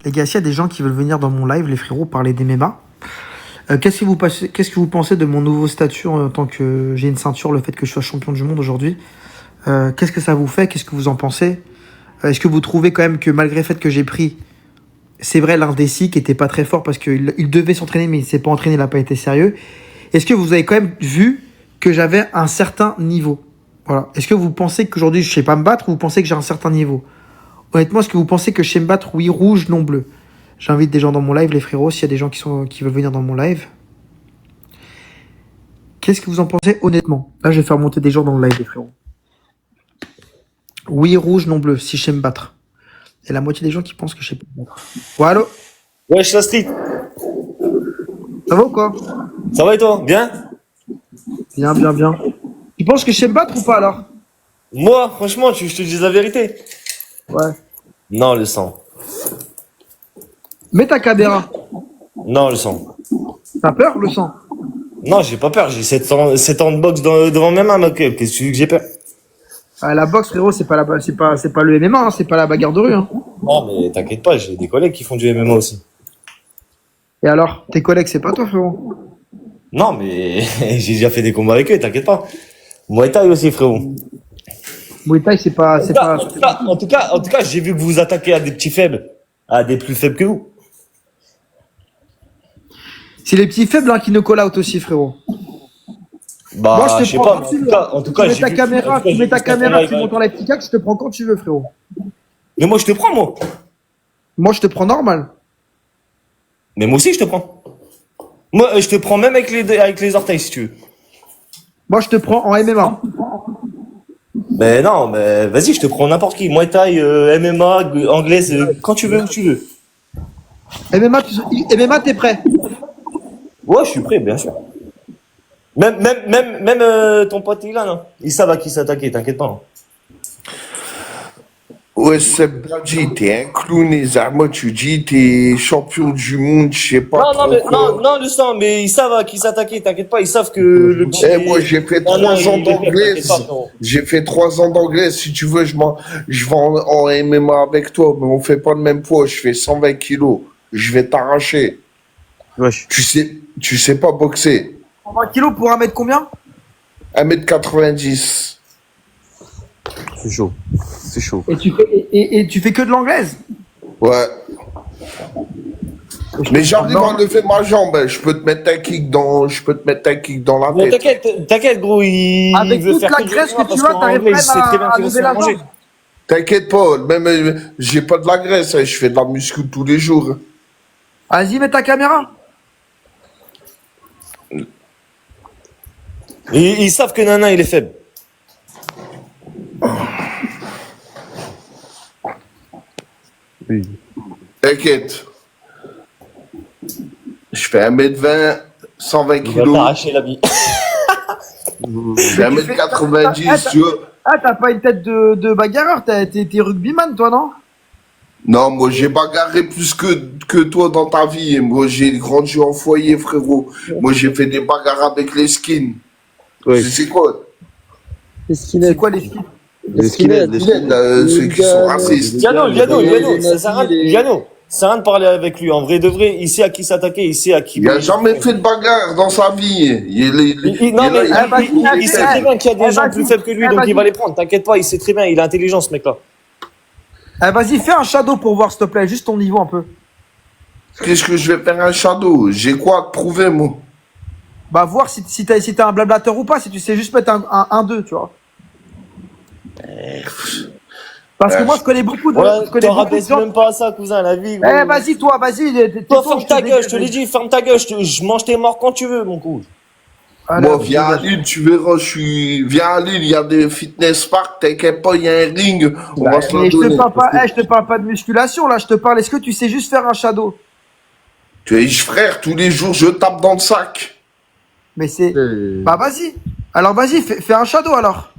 Les gars, s'il y a des gens qui veulent venir dans mon live, les frérots, parler des MMA, qu'est-ce que vous pensez de mon nouveau statut en tant que j'ai une ceinture, le fait que je sois champion du monde aujourd'hui? Qu'est-ce que ça vous fait? Qu'est-ce que vous en pensez? Est-ce que vous trouvez quand même que malgré le fait que j'ai pris, c'est vrai, l'Indécis qui était pas très fort parce qu'il devait s'entraîner mais il s'est pas entraîné, il n'a pas été sérieux. Est-ce que vous avez quand même vu que j'avais un certain niveau? Voilà. Est-ce que vous pensez qu'aujourd'hui je sais pas me battre ou vous pensez que j'ai un certain niveau? Honnêtement, est-ce que vous pensez que je sais me battre, oui, rouge, non, bleu? J'invite des gens dans mon live, les frérots, s'il y a des gens qui veulent venir dans mon live. Qu'est-ce que vous en pensez honnêtement? Là, je vais faire monter des gens dans le live, les frérots. Oui, rouge, non, bleu, si je sais me battre. Et la moitié des gens qui pensent que je sais pas me battre. Ouais, allô? Wesh, la street. Ça va ou quoi? Ça va et toi? Bien? Bien, bien, bien. Tu penses que je sais me battre ou pas alors? Moi, franchement, je te dis la vérité. Ouais. Non, le sang. Mets ta caméra. Non, le sang. T'as peur, le sang? Non, j'ai pas peur. J'ai 7 ans de boxe devant mes mains, mec. Qu'est-ce que tu veux que j'ai peur? Ah, la boxe, frérot, c'est pas le MMA, hein, c'est pas la bagarre de rue. Hein. Non, mais t'inquiète pas, j'ai des collègues qui font du MMA aussi. Et alors, tes collègues, c'est pas toi, frérot? Non, mais j'ai déjà fait des combats avec eux, t'inquiète pas. Muay Thai aussi, frérot. Muay Thai, c'est pas. En tout cas, j'ai vu que vous vous attaquez à des petits faibles, à des plus faibles que vous. C'est les petits faibles hein, qui nous call out aussi, frérot. Bah, Moi, je te sais prends pas. quand tu veux. En tout cas, tu mets j'ai ta vu- caméra, en tout cas, tu j'ai mets vu ta que caméra, c'était tu montes en live kick, je te prends quand tu veux, frérot. Mais moi, je te prends, moi. Moi, je te prends normal. Mais moi aussi, je te prends. Moi, je te prends même avec les orteils, si tu veux. Moi, je te prends en MMA. Mais non, mais vas-y, je te prends n'importe qui. Muay Thai, MMA, anglaise, quand tu veux, où tu veux. MMA, t'es prêt? Ouais, je suis prêt, bien sûr. Même ton pote, il est là, non? Il savent à qui s'attaquer, t'inquiète pas. Hein. Ouais, Seb Dadji, t'es un clown, et Zama, tu dis, t'es champion du monde, je sais pas trop quoi. Non, le sang, mais ils savent à qui s'attaquer, t'inquiète pas, ils savent que le petit. Eh, moi, j'ai fait Non, 3 ans il est faible, t'inquiète d'anglaise. pas, frérot. J'ai fait 3 ans d'anglaise. Si tu veux, je vais en MMA avec toi, mais on fait pas le même poids. Je fais 120 kilos. Je vais t'arracher. Wesh. Tu sais pas boxer. 20 kilos pour 1 mètre combien? 1m90. C'est chaud. C'est chaud. Et tu fais que de l'anglaise? Ouais. Mais j'arrive à lever ma jambe. Je peux te mettre un kick dans la Mais tête. t'inquiète, gros, il Avec veut toute faire la que du graisse MMA que tu parce as, qu'en t'arrives anglais, quand il sait même très bien à qu'il va se lever faire la manger. jambe. T'inquiète pas, même j'ai pas de la graisse, hein, je fais de la muscu tous les jours. Vas-y, mets ta caméra. Et ils savent que Nana, il est faible. T'inquiète. Je fais 1m20, 120 Il va kilos. t'arracher la vie. Je fais 1m90, tu vois. Ah, t'as pas une tête de bagarreur, t'es rugbyman, toi, non? Non, moi j'ai bagarré plus que toi dans ta vie. Et moi j'ai grandi en foyer, frérot. Moi j'ai fait des bagarres avec les skins. Oui. C'est quoi? C'est quoi les skins? Les skinheads, ceux qui sont racistes. Liano, ça sert à rien. Liano, ça sert à rien de parler avec lui. En vrai de vrai, il sait à qui s'attaquer, il sait à qui. Il a jamais fait de bagarre dans sa vie. Non, mais il sait très bien qu'il y a des gens vas-y. plus faibles que lui, donc Vas-y. il va les prendre. T'inquiète pas, il sait très bien, il a intelligent ce mec-là. Eh, vas-y, fais un shadow pour voir, s'il te plaît, juste ton niveau un peu. Qu'est-ce que je vais faire un shadow? J'ai quoi à te prouver, moi? Bah, voir si t'as un blablateur ou pas, si tu sais juste mettre un 1-2, tu vois. Parce que moi, je connais beaucoup de, je Ouais, connais t'en beaucoup de rabaisse gens. même pas à ça, cousin, la vie. Eh, vas-y, toi, vas-y. Toi, ferme ta gueule, je te l'ai dit, ferme ta gueule, je mange tes morts quand tu veux, mon coup. Moi, viens à Lille, tu verras, viens à Lille, il y a des fitness parks, t'inquiète pas, il y a un ring, on va se la Mais je te donner. parle pas, je te parle pas de musculation, là, je te parle, est-ce que tu sais juste faire un shadow? Tu es frère, tous les jours, je tape dans le sac. Mais c'est. Bah, vas-y. Alors, vas-y, fais un shadow, alors.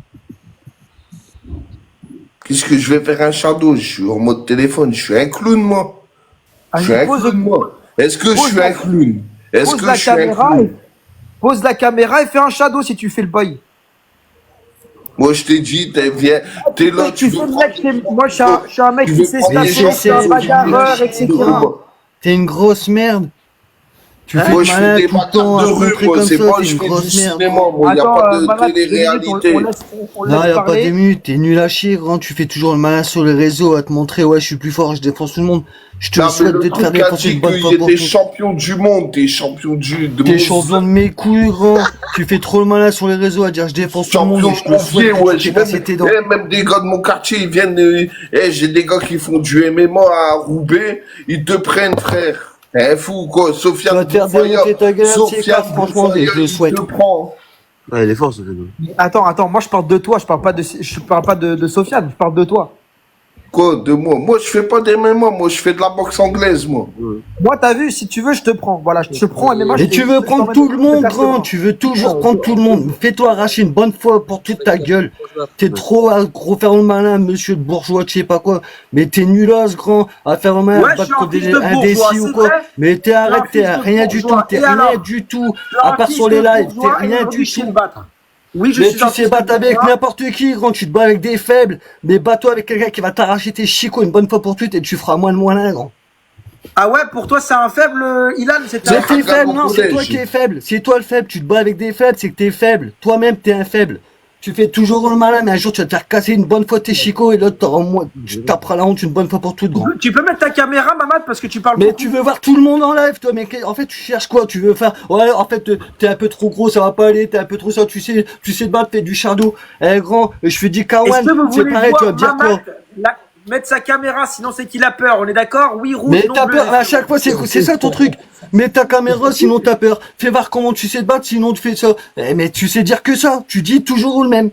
Qu'est-ce que je vais faire un shadow? Je suis en mode téléphone, je suis un clown, moi. Je suis Vas-y, un clown, moi. Est-ce que je pose suis la- un clown? Est-ce pose que la je suis un caméra clown? Pose la caméra et fais un shadow si tu fais le boy. Moi, je t'ai dit, t'es là, tu veux Moi, je suis un mec qui sait se Mais taper, je suis un bagarreur, etc. T'es une grosse merde. Tu fais Moi, le je fais malin des tout le temps à bagarres de te rue, montrer moi. comme C'est ça, pas, t'es je une fais du grosse merde. cinéma, moi. Il n'y a pas de Malak, télé-réalité. on Non, laisse y a pas parler. des minutes, t'es nul à chier, grand, tu fais toujours le malin sur les réseaux à te montrer, ouais, je suis plus fort, je défonce tout le monde. Je te Non, mais souhaite le de te faire truc a défoncer dit une bonne fois qu'il pour était toutes. champion du monde, t'es champion de T'es monde. champion de mes couilles, grand. Tu fais trop le malin sur les réseaux à dire je défonce tout le monde Champion et je de te mon souhaite pied, que ouais. tu t'es cassé tes dents. Même des gars de mon quartier, ils viennent. J'ai des gars qui font du MMA à Roubaix, ils te prennent, frère. Fou, quoi. Tu vas Sofiane te faire Boufaya, démonter ta gueule, c'est quoi, franchement, et je le il souhaite. te prend. Ouais, il est fort, ce vélo. Attends, moi je parle de toi, je parle pas de Sofiane, je parle de toi. Quoi, de moi? Moi, je fais pas des MMA, moi, je fais de la boxe anglaise, moi. Moi, t'as vu, si tu veux, je te prends. Voilà, je te prends MMA. Et tu veux prendre tout le monde, grand, tu veux toujours prendre tout le monde. Fais-toi arracher une bonne fois pour toute ta gueule. T'es trop à gros faire le malin, monsieur de bourgeois, je sais pas quoi. Mais t'es nulasse, grand, à faire le malin, Ouais, à je suis battre un contre fils des de bourgeois, indécis ou c'est quoi. vrai. Mais t'es arrête, fils t'es de rien du tout, bourgeois. t'es Et rien alors du tout. À part sur les lives, t'es rien du tout. Oui, je Mais suis tu un sais fils de battre avec bourgeois. n'importe qui, grand, tu te bats avec des faibles, mais bats-toi avec quelqu'un qui va t'arracher tes chicots une bonne fois pour toutes et tu feras moins le malin, grand. Ah ouais, pour toi, c'est un faible, Ilan, c'est Mais un t'es faible, non, c'est collège. toi qui es faible. C'est toi le faible, tu te bats avec des faibles, c'est que t'es faible. Toi-même, t'es un faible. Tu fais toujours le malin, mais un jour, tu vas te faire casser une bonne fois tes chicots et l'autre, t'auras au moins, tu taperas la honte une bonne fois pour toutes, grand. Tu peux mettre ta caméra, Mamad, parce que tu parles Mais beaucoup. tu veux voir tout le monde en live, toi, mais en fait, tu cherches quoi? Tu veux faire, ouais, en fait, t'es un peu trop gros, ça va pas aller, t'es un peu trop ça, tu sais te battre, fais du shadow. Eh, grand, je fais du Est-ce Kawan, que vous c'est voulez pareil, tu vas voir me dire quoi? Mamad mettre sa caméra, sinon c'est qu'il a peur, on est d'accord? Oui, rouge, Mais non t'as bleu. peur, à chaque fois, c'est ça ton truc. Mets ta caméra, sinon t'as peur. Fais voir comment tu sais te battre, sinon tu fais ça. Eh, mais tu sais dire que ça. Tu dis toujours le même.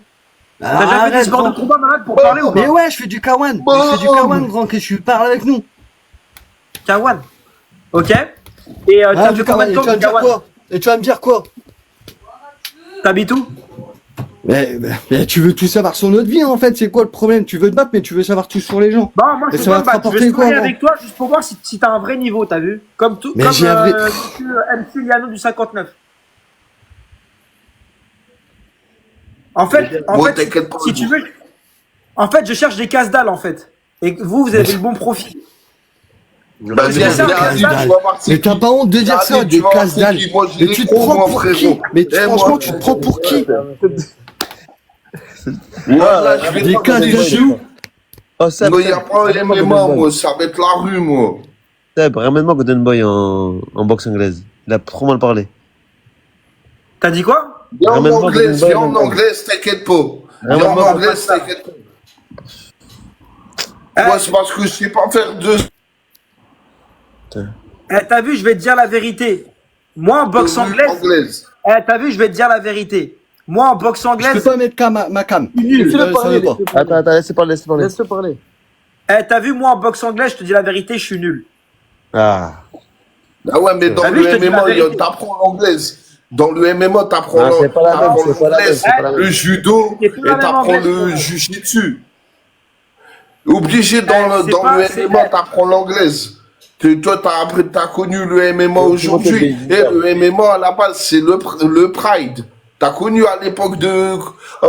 T'as jamais fait des Arrête, sports grand. de combat, Mamad, pour parler ou Mais pas? ouais, je fais du Kawan. Je fais du Kawan, grand, que tu parles avec nous. Kawan. Ok. Et Ah, t'as du fait combien Kawan. de Et temps tu vas de me dire Kawan? quoi? Et tu vas me dire quoi? T'habites où? Mais tu veux tout savoir sur notre vie, en fait. C'est quoi le problème? Tu veux te battre, mais tu veux savoir tout sur les gens. Bon, moi je Et veux ça pas va me te battre, je rapporter vais se quoi, parler moi avec toi juste pour voir si t'as un vrai niveau, t'as vu? Comme tout, Mais comme j'ai un vrai- monsieur MC Liano du 59. En fait, Moi, t'inquiète pas, si tu veux, en fait, je cherche des casse-dalles en fait. Et que vous avez le bon profil. Vas-y, Il y a ça, vas-y, casse-dalle. tu vas voir c'est Mais t'as qui. pas honte de dire Vas-y, ça, tu des vas voir casse c'est dalles. qui. Moi, je Mais l'ai tu te trop, prends moi, pour frérot. qui? Mais Eh, franchement, moi, tu te prends pour qui? Voilà, je vais Des pas casse te de dire. chou? Oh, Seb, Moi, il n'y a pas un MMA, moi, ça va être la rue, moi. Seb, ramène-moi Golden Boy en boxe anglaise. Il a trop mal parlé. T'as dit quoi? Viens en Ramène-moi anglaise, Golden viens en Boy, anglaise, t'inquiète pas. Viens en Ramène-moi anglaise, t'inquiète pas. Moi, c'est parce que je sais pas faire deux. T'as vu, je vais te dire la vérité. Moi en boxe anglaise. T'as vu, je vais te dire la vérité. Moi en boxe Je peux anglaise. pas mettre ma cam. Laisse-le parler, pas. Attends, laissez parler, laissez parler. Laisse-le parler. T'as vu, moi en boxe anglaise, je te dis la vérité, je suis nul. Ah. Ah ouais, mais dans T'as vu, je te le dis la MMA, vérité. t'apprends l'anglaise. Dans le MMA, t'apprends Ah, c'est pas la même, c'est pas la même, l'anglaise, c'est pas la même. le judo, C'est pas et la même t'apprends anglaise, le frérot. jujitsu. Obligé, dans c'est pas- le c'est MMA, pas- t'apprends l'anglaise. Toi, t'as connu le MMA aujourd'hui. Et le MMA, à la base, c'est le Pride. T'as connu à l'époque de,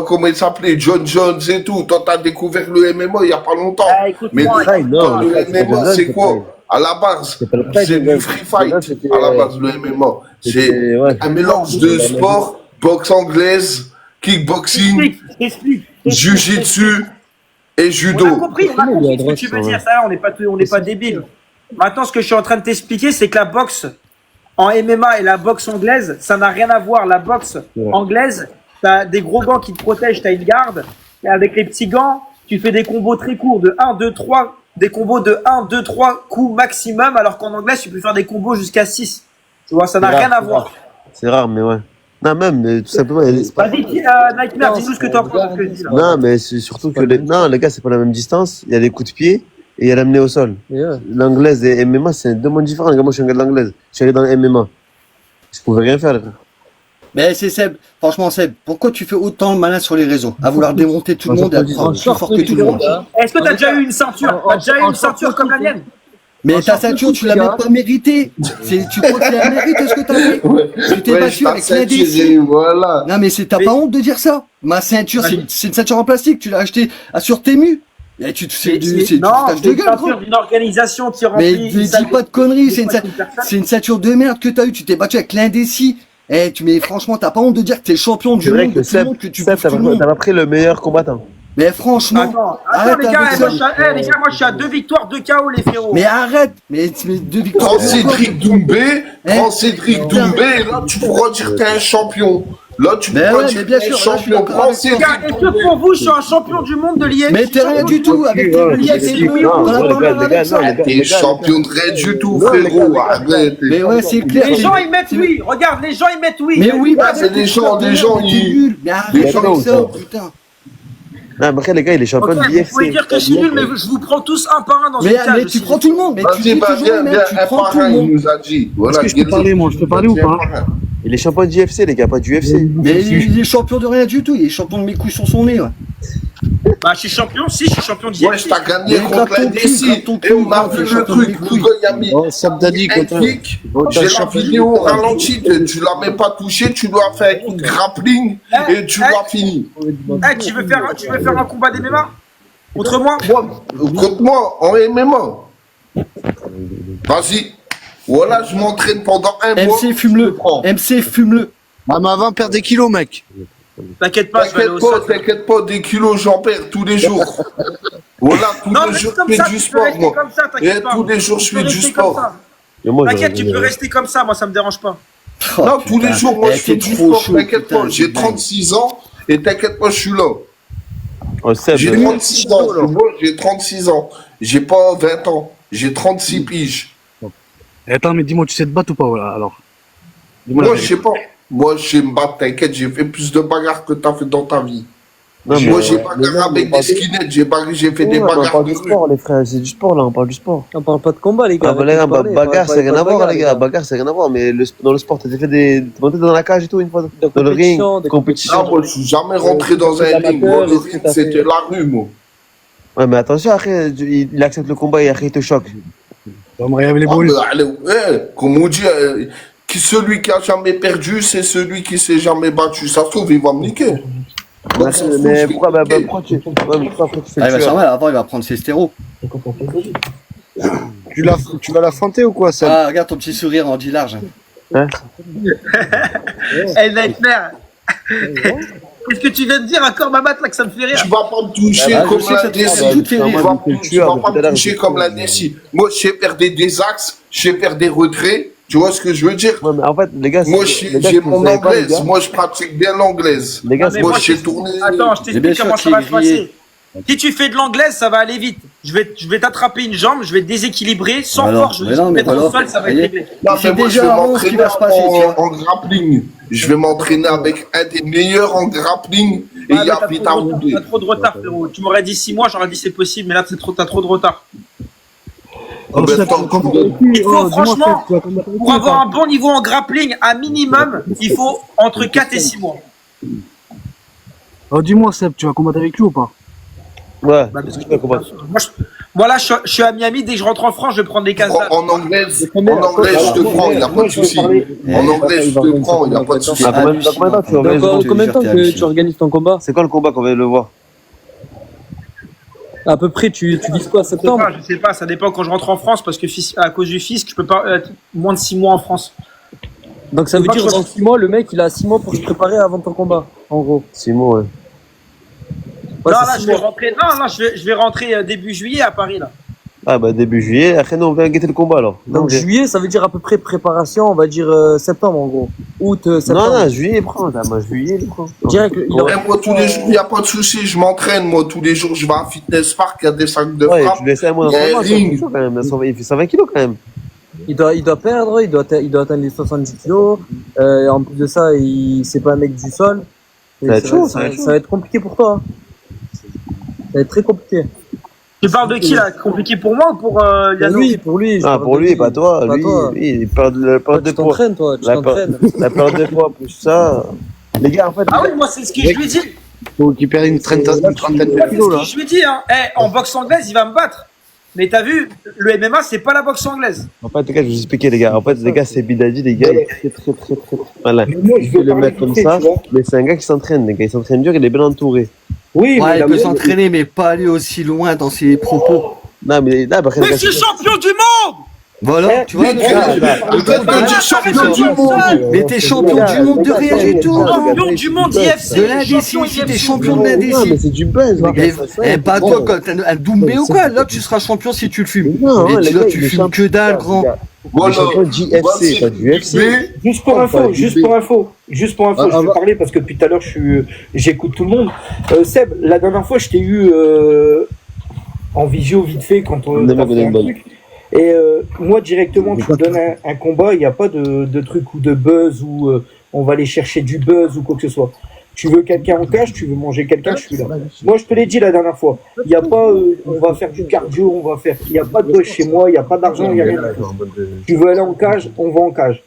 comment il s'appelait, John Jones et tout. Toi, t'as découvert le MMA il y a pas longtemps. Écoute-moi, Mais Pride, non, dans le Pride, c'est pas MMA, John c'est Jones, quoi? c'est À la base, C'est pas le Pride, c'est John du Jones. free John Jones, fight. c'était- À la base, le MMA. C'est C'était- ouais. un mélange de sport, boxe anglaise, kickboxing, Explique. jiu-jitsu et On a judo. compris ce que tu veux dire. Ça, on n'est pas débiles. Maintenant, ce que je suis en train de t'expliquer, c'est que la boxe en MMA et la boxe anglaise, ça n'a rien à voir. La boxe anglaise, t'as des gros gants qui te protègent, t'as une garde. Et avec les petits gants, tu fais des combos très courts de 1, 2, 3, des combos de 1, 2, 3 coups maximum, alors qu'en anglais, tu peux faire des combos jusqu'à 6. Tu vois, ça n'a rien à voir. C'est rare, mais ouais. Non, même, mais tout simplement, il y a des- Vas-y, Nightmare, dis-nous ce que tu en penses. Ce que je dis, là. Non, mais c'est surtout que les gars, c'est pas la même distance. Il y a des coups de pied et il y a l'amener au sol. L'anglaise et MMA, c'est deux mondes différents. Les gars, moi, je suis un gars de l'anglaise. Je suis allé dans le MMA. Je pouvais rien faire, les frères. Mais c'est Seb, franchement Seb, pourquoi tu fais autant le malin sur les réseaux? À vouloir démonter tout le monde et à te croire plus fort que tout le monde. Est-ce que tu as déjà eu une ceinture? T'as déjà eu une ceinture comme la mienne? Mais ta ceinture, tu l'as même pas méritée. Tu crois que c'est un mérite ce que t'as fait? Tu t'es battu avec l'un des six. Voilà. Non, mais t'as pas honte de dire ça? Ma ceinture, c'est une ceinture en plastique, tu l'as achetée sur Temu. Et c'est du foutage de gueule, gros. D'une organisation qui Mais remplit. dis pas de conneries, c'est une ceinture de merde que t'as eu, tu t'es battu avec l'indécis. Mais franchement, t'as pas honte de dire que t'es champion du monde, de tout le monde, que tu bouffes tout le monde. T'as pas pris le meilleur combattant. Mais franchement, Attends, les gars, moi je suis à 2 victoires, 2 KO, les frérots. mais arrête, mais 2 victoires. Prends Cédric Doumbé, là, tu pourras dire que t'es un champion. Là, tu pourras dire que t'es un champion. Prends Les Cédric gars, est-ce que pour vous, je suis un champion du monde de l'IFC? Mais t'es rien du tout, avec tes billets, tes numéros, on a pas mal avec ça. T'es champion de rien du tout, frérot. Arrête. Mais ouais, c'est clair. Les gens ils mettent oui, regarde, les gens ils mettent oui. Mais oui, bah, c'est des gens, ils. Mais arrête avec ça, putain. Non, mais après, les gars, il est champion de Vous l'IFC. pouvez dire que je suis nul, mais je vous prends tous un par un dans une cage. Mais tu prends tout le monde, mais tu Vas-y, dis bah, toujours viens, le même, tu un prends par tout le un, il monde. nous a dit. Voilà, Est-ce que je peux parler, moi? Je peux parler ou pas? Il est champion de l'IFC, les gars, pas du UFC. Mais il est champion de rien du tout, il est champion de mes couilles sur son nez, ouais. Bah, je suis champion, si, je suis champion de Ouais, l'IFC. je t'ai gagné Mais contre gratte ton la cul, DC. gratte ton Et on cul, a gratte vu ton le cul. truc. Ludo, il a mis Oh, Sabdani, un clic. J'ai la vidéo au ralenti. Tu l'as même pas touché. Tu dois faire un coup de grappling et tu l'as fini. Eh, tu veux faire un combat d'MMA contre moi? Contre moi, en MMA. Vas-y. Voilà, je m'entraîne pendant un mois. MC, fume-le. MC, fume-le. Ah, mais avant, perdre des kilos, mec. T'inquiète pas, je vais aller au sol. T'inquiète pas, des kilos, j'en perds tous les jours. Voilà, tous Non, les mais jours, comme je fais ça, du tu peux sport, rester moi. comme ça, Et t'inquiète pas. tous les jours, je Tu peux fais du rester comme sport. ça. Et moi, T'inquiète, tu peux rester comme ça, moi ça me dérange pas. Non, tous les jours, moi, je fais du trop sport. chaud, T'inquiète putain, pas, j'ai 36 ans. Et t'inquiète pas, je suis là. Oh, Seb, J'ai 36 ans, c'est bon, j'ai 36 ans. J'ai pas 20 ans. J'ai 36 piges. Attends, mais dis-moi, tu sais te battre ou pas, voilà, alors? Dis-moi la Moi, je vérité. sais pas. Moi, je sais me battre, t'inquiète, j'ai fait plus de bagarres que t'as fait dans ta vie. Non, Moi, j'ai bagarre avec des skinheads, j'ai fait des on bagarres parle de du rue. sport, les frères, c'est du sport, là, on parle du sport. On parle pas de combat, les gars. Ah, bah, les gars, bagarre, c'est rien à voir, les gars. Bagarre, c'est rien à voir, mais dans le sport, t'as fait t'es monté dans la cage et tout, une fois. Dans le ring, compétition. Non, moi, je suis jamais rentré dans un ring. Moi, le ring, c'était la rue, moi. Ouais, mais attention, après, il accepte le combat et après, il te choque. Tu vas me réveiller les Ah, boules. bah, allez, comme on dit, celui qui a jamais perdu, c'est celui qui s'est jamais battu. Ça se trouve, il va me niquer. Donc, ça se trouve, Mais je vais pourquoi niquer. pourquoi tu après, tu fais Ah, il va le s'en tueur? mal, avant il va prendre ses stéros. Tu vas l'affronter ou quoi, Seb? Ah, regarde ton petit sourire en dit large. Eh, Nightmare. Qu'est-ce que tu viens de dire encore, Mamat, là, que ça me fait rire? Tu vas pas me toucher Ah bah, je comme sais que la ça te DC. fait tout fait rire. Tu vas pas me toucher comme la DC. Moi, je sais faire des axes, je sais faire des retraits. Tu vois ce que je veux dire? Ouais, mais en fait, les gars, Moi, les gars, j'ai vous mon savez pas, les anglaise. gars. Moi, je pratique bien l'anglaise. Les gars, Ah, mais Moi, moi, j'ai tourné. Attends, je Mais bien t'explique sûr comment ça qu'il va est se grillé. passer. Si tu fais de l'anglaise, ça va aller vite. Je vais t'attraper une jambe, je vais te déséquilibrer sans Alors, force. Je mais vais non, te mais mettre au alors, sol, ça va voyez. être réglé. Non, C'est mais moi, je déjà vais avant ce qui m'entraîner va se passer, tu vois. en grappling. Je vais m'entraîner avec un des meilleurs en grappling. Et Ah, il y a mais Peter Woodley. t'as trop de retard, frérot. Tu m'aurais dit 6 mois, j'aurais dit c'est possible, mais là, t'as trop de retard. Oh, ben, attends, tu me donnes- Il faut, franchement, pour avoir un bon niveau en grappling, à minimum, il faut entre 4 et 6 mois. Oh, dis-moi, Seb, tu vas combattre avec lui ou pas? Ouais, Bah, parce que- tu vas combattre. Moi, là, je suis à Miami. Dès que je rentre en France, je vais prendre des cases d'âge. En anglais, je te prends, il n'y a pas de souci. En anglais, je te prends, il n'y a pas de souci. Ah, combien de temps tu vas Donc, organiser combien de temps que tu organises ton combat? C'est quoi le combat qu'on va le voir? À peu près, tu vises quoi, septembre? Je sais pas, ça dépend quand je rentre en France parce que à cause du fisc, je peux pas être moins de 6 mois en France. Donc ça veut Pas dire que je- dans 6 mois, le mec il a 6 mois pour se préparer avant ton combat, en gros. Simon, ouais. Ouais, non, c'est là, 6 je vais mois. rentrer. Non, non, je vais rentrer début juillet à Paris là. Ah, bah, début juillet. Après, nous, on vient guetter le combat, alors. Donc Non, juillet, ça veut dire à peu près préparation, on va dire septembre en gros. Août, septembre. non, juillet, prends. Moi, juillet, prends. Direct, il aurait- Et moi, tous les jours, il n'y a pas de souci, je m'entraîne. Moi, tous les jours, je vais à Fitness Park, il y a des sacs de Ouais, frappe. tu laisses un mois Il y a un d'entraînement, ring. quand même. Il fait 120 kilos, quand même. il doit perdre, il doit atteindre les 70 kilos. En plus de ça, c'est pas un mec du sol. Et Ça va être chaud, ça va être ça va être compliqué pour toi. Hein. Ça va être très compliqué. Tu parles de qui là? Compliqué pour moi ou pour Yano? Pour lui. je Ah, parle pour de lui, pas toi. Pas Lui, toi. il perd la Toi, perte de tu poids. t'entraînes, toi, tu La t'entraînes. La perte de poids, plus ça. Les gars, en fait. Ah oui, moi c'est ce que je lui ai dit. Faut qu'il perde une trentaine Moi, de c'est kilos, ce là. que je lui ai dit. Hein. En boxe anglaise, il va me battre. Mais t'as vu, le MMA, c'est pas la boxe anglaise. En fait, les gars, je vais vous expliquer, les gars. En fait, les gars, c'est Bidadi, les gars, il est très malin. Mais moi, je Je veux vais le parler mettre comme du fait, ça, tu vois. mais c'est un gars qui s'entraîne, les gars. Il s'entraîne dur, il est bien entouré. Oui, Ouais, mais il peut s'entraîner, mais pas aller aussi loin dans ses propos. Non, mais là, après, les Mais gars, je suis champion du monde! Voilà, tu vois, le mais gars, peut-être que tu es champion du monde. mais t'es champion du monde de rien du tout. Champion du monde IFC! De l'indécis, si t'es champion de non, mais l'indécis. c'est du buzz, les gars. Eh, pas toi, quand t'as un Doumbé ou quoi, là tu seras champion si tu le fumes. Non, Mais les là gars, tu il est fumes que dalle, grand. Le champion d'IFC, pas du UFC. Juste pour info, je vais parler parce que depuis tout à l'heure j'écoute tout le monde. Seb, la dernière fois je t'ai eu en visio vite fait quand on a fait un truc. Et moi directement tu me donnes un combat, il n'y a pas de truc ou de buzz ou on va aller chercher du buzz ou quoi que ce soit. Tu veux quelqu'un en cage, tu veux manger quelqu'un, je suis là. Moi je te l'ai dit la dernière fois, il n'y a pas on va faire du cardio, il n'y a pas de buzz chez moi, il n'y a pas d'argent, il n'y a rien. Tu veux aller en cage, on va en cage.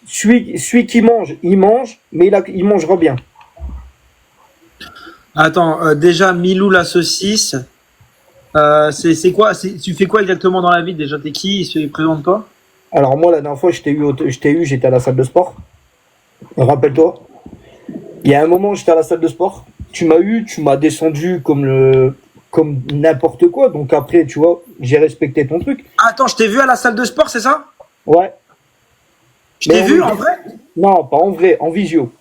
Celui qui mange, il mange, mais il mangera bien. Attends, déjà, Milou la saucisse. C'est quoi? Tu fais quoi exactement dans la vie déjà? T'es qui? Présente-toi. Alors moi la dernière fois j'étais à la salle de sport. Rappelle-toi. Il y a un moment j'étais à la salle de sport. Tu m'as descendu comme n'importe quoi. Donc après tu vois, j'ai respecté ton truc. Attends, je t'ai vu à la salle de sport, c'est ça? Ouais. Je t'ai vu en vrai? Non, pas en vrai, en visio.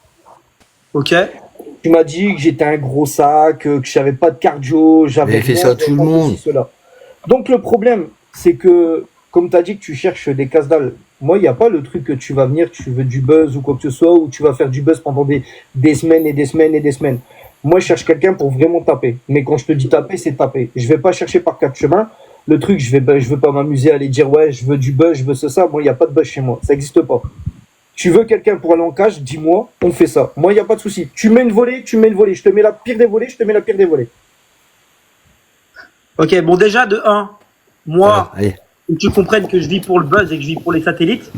Ok. Tu m'as dit que j'étais un gros sac, que j'avais pas de cardio, j'avais. Mais fait ça tout le monde. Donc le problème, c'est que, comme tu as dit que tu cherches des casse-dalles, moi, il n'y a pas le truc que tu vas venir, tu veux du buzz ou quoi que ce soit, ou tu vas faire du buzz pendant des semaines et des semaines et des semaines. Moi, je cherche quelqu'un pour vraiment taper. Mais quand je te dis taper, c'est taper. Je vais pas chercher par quatre chemins. Le truc, je veux pas m'amuser à aller dire, ouais, je veux du buzz, je veux ça. Moi, il n'y a pas de buzz chez moi. Ça n'existe pas. Tu veux quelqu'un pour aller en cage, dis-moi, on fait ça. Moi, il n'y a pas de souci. Tu mets une volée. Je te mets la pire des volées, Ok, bon, déjà, de 1, moi, Allez. faut que tu comprennes que je vis pour le buzz et que je vis pour les satellites.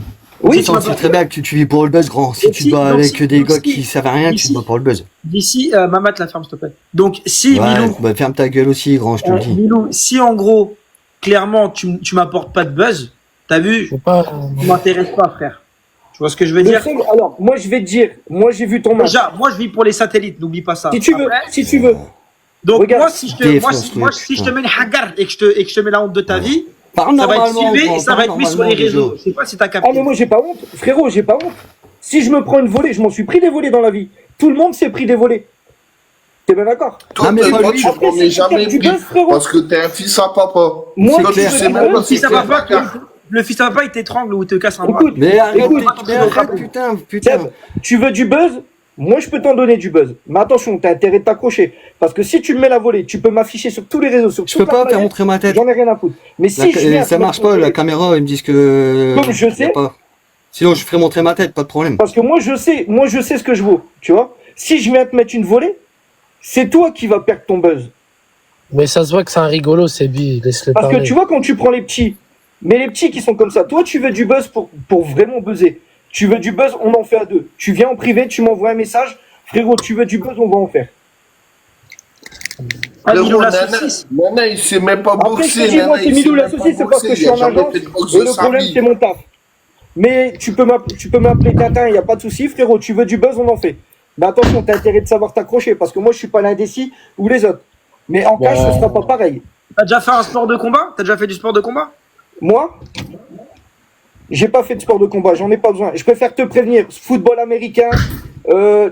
Oui, c'est très bien que tu vis pour le buzz, grand. Si tu te bats avec des gars qui servent à rien, tu te bats pour le buzz. D'ici, Mamat, la ferme, s'il te plaît. Donc, si, Ouais, Milou, bah, ferme ta gueule aussi, grand, je te le dis. Milou, si en gros, clairement, tu m'apportes pas de buzz, t'as vu, tu m'intéresses pas, frère. Tu vois ce que je veux dire? Alors, moi, je vais te dire, moi, j'ai vu ton match. Déjà, moi, je vis pour les satellites, n'oublie pas ça. Si tu veux, Après, si tu veux. donc, Regarde. moi, si je te mets une hagarde et que je te mets la honte de ta vie, Parle ça va être normalement, filmé grand, et ça va être mis sur les normalement, réseaux. déjà. Je sais pas si t'as capté. Ah, mais moi, j'ai pas honte. Frérot, j'ai pas honte. Si je me prends une volée, je m'en suis pris des volées dans la vie. Tout le monde s'est pris des volées. T'es bien d'accord? Toi, Non, mais pas moi, lui. tu Après, n'en es c'est jamais du pris buzz, frérot. parce que t'es un fils à papa. Moi, Toi, tu tu veux sais du même pas buzz, si ça c'est va un pas, bâtard. le fils à papa, il t'étrangle ou il te casse un bras. Écoute, Mais arrête, écoute, putain. Seb, tu veux du buzz? Moi, je peux t'en donner du buzz. Mais attention, t'as intérêt de t'accrocher. Parce que si tu me mets la volée, tu peux m'afficher sur tous les réseaux, sur Je peux toute la pas faire planète, montrer ma tête. j'en ai rien à foutre. Mais si je viens Ça te marche mettre pas, une la volée- caméra, ils me disent que. Comme je y a sais. pas. Sinon, je ferai montrer ma tête, pas de problème. Parce que moi, je sais ce que je vaux. Tu vois? Si je viens te mettre une volée, c'est toi qui vas perdre ton buzz. Mais ça se voit que c'est un rigolo, c'est lui, laisse-le Parce parler. que tu vois, quand tu prends les petits, mais les petits qui sont comme ça, toi, tu veux du buzz pour vraiment buzzer. Tu veux du buzz, on en fait à deux. Tu viens en privé, tu m'envoies un message. Frérot, tu veux du buzz, on va en faire. Ah, Milou, Frérot, la Nana, saucisse. Nana, il sait même pas Après, je boxer. te dis, moi, Nana, c'est il Milou sait la même pas saucisse, c'est parce boxer, que je il suis a en jamais agence. fait de boxe Et de le sa problème, vie. c'est mon taf. Mais tu peux m'appeler Tintin, il n'y a pas de souci, frérot. Tu veux du buzz, on en fait. Mais attention, t'as intérêt de savoir t'accrocher parce que moi, je suis pas l'indécis ou les autres. Mais en cage, ce sera pas pareil. T'as déjà fait un sport de combat? T'as déjà fait du sport de combat? Moi, j'ai pas fait de sport de combat, j'en ai pas besoin. Je préfère te prévenir, football américain,